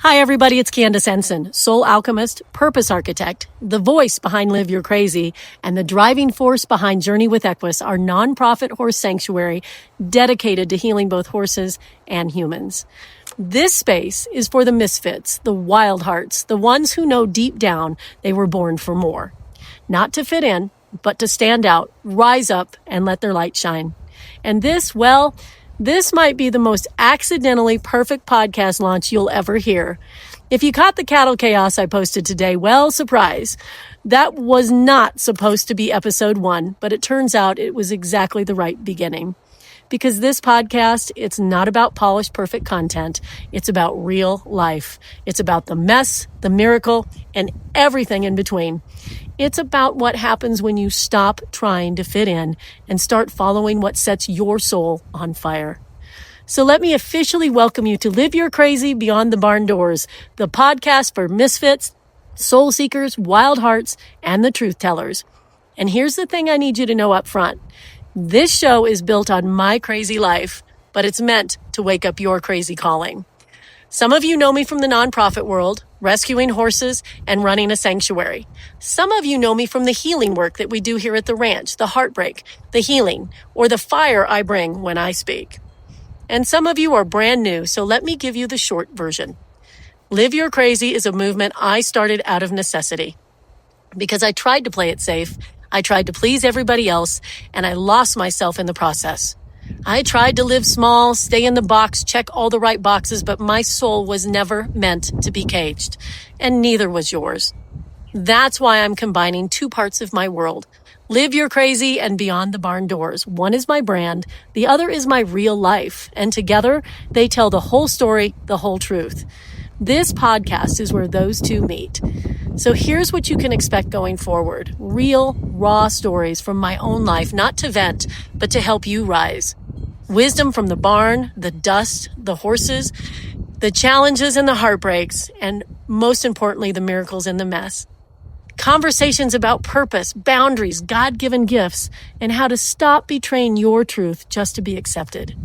Hi, everybody. It's Candace Ensign, soul alchemist, purpose architect, the voice behind Live Your Crazy, and the driving force behind Journey with Equus, our nonprofit horse sanctuary dedicated to healing both horses and humans. This space is for the misfits, the wild hearts, the ones who know deep down they were born for more. Not to fit in, but to stand out, rise up, and let their light shine. And this might be the most accidentally perfect podcast launch you'll ever hear. If you caught the cattle chaos I posted today, well, surprise. That was not supposed to be episode 1, but it turns out it was exactly the right beginning. Because this podcast, it's not about polished, perfect content. It's about real life. It's about the mess, the miracle, and everything in between. It's about what happens when you stop trying to fit in and start following what sets your soul on fire. So let me officially welcome you to Live Your Crazy Beyond the Barn Doors, the podcast for misfits, soul seekers, wild hearts, and the truth tellers. And here's the thing I need you to know up front. This show is built on my crazy life, but it's meant to wake up your crazy calling. Some of you know me from the nonprofit world, rescuing horses and running a sanctuary. Some of you know me from the healing work that we do here at the ranch, the heartbreak, the healing, or the fire I bring when I speak. And some of you are brand new, so let me give you the short version. Live Your Crazy is a movement I started out of necessity. Because I tried to play it safe, I tried to please everybody else, and I lost myself in the process. I tried to live small, stay in the box, check all the right boxes, but my soul was never meant to be caged, and neither was yours. That's why I'm combining two parts of my world. Live Your Crazy and Beyond the Barn Doors. One is my brand, the other is my real life, and together they tell the whole story, the whole truth. This podcast is where those two meet. So here's what you can expect going forward. Real, raw stories from my own life, not to vent, but to help you rise. Wisdom from the barn, the dust, the horses, the challenges and the heartbreaks, and most importantly, the miracles in the mess. Conversations about purpose, boundaries, God-given gifts, and how to stop betraying your truth just to be accepted.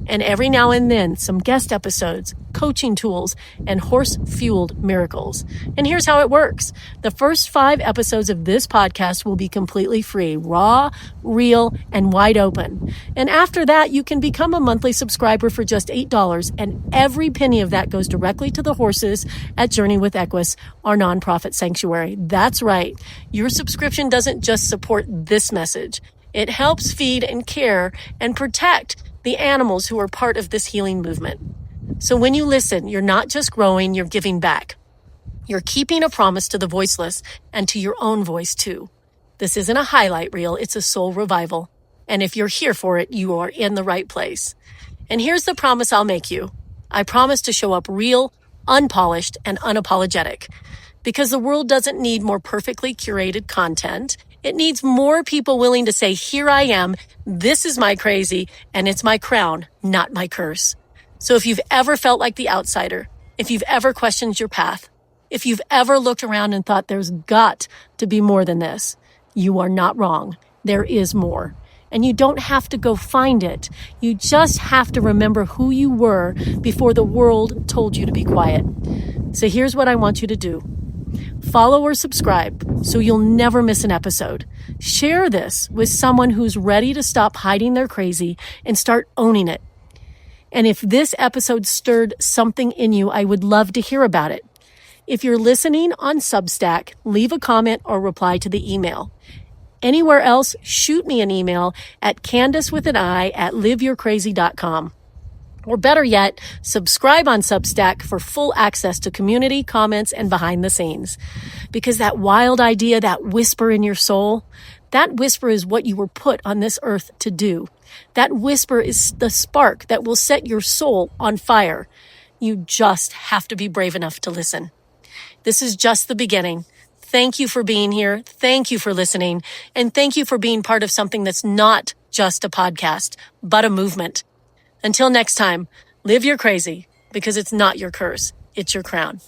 And every now and then, some guest episodes, coaching tools, and horse-fueled miracles. And here's how it works. The first 5 episodes of this podcast will be completely free, raw, real, and wide open. And after that, you can become a monthly subscriber for just $8, and every penny of that goes directly to the horses at Journey with Equus, our nonprofit sanctuary. That's right. Your subscription doesn't just support this message. It helps feed and care and protect the animals who are part of this healing movement. So when you listen, you're not just growing, you're giving back. You're keeping a promise to the voiceless and to your own voice too. This isn't a highlight reel, it's a soul revival. And if you're here for it, you are in the right place. And here's the promise I'll make you. I promise to show up real, unpolished, and unapologetic. Because the world doesn't need more perfectly curated content. It needs more people willing to say, here I am, this is my crazy, and it's my crown, not my curse. So if you've ever felt like the outsider, if you've ever questioned your path, if you've ever looked around and thought there's got to be more than this, you are not wrong. There is more. And you don't have to go find it. You just have to remember who you were before the world told you to be quiet. So here's what I want you to do. Follow or subscribe so you'll never miss an episode. Share this with someone who's ready to stop hiding their crazy and start owning it. And if this episode stirred something in you, I would love to hear about it. If you're listening on Substack, leave a comment or reply to the email. Anywhere else, shoot me an email at CandaceWithAn@liveyourcrazy.com. Or better yet, subscribe on Substack for full access to community, comments, and behind the scenes. Because that wild idea, that whisper in your soul, that whisper is what you were put on this earth to do. That whisper is the spark that will set your soul on fire. You just have to be brave enough to listen. This is just the beginning. Thank you for being here. Thank you for listening. And thank you for being part of something that's not just a podcast, but a movement. Until next time, live your crazy because it's not your curse, it's your crown.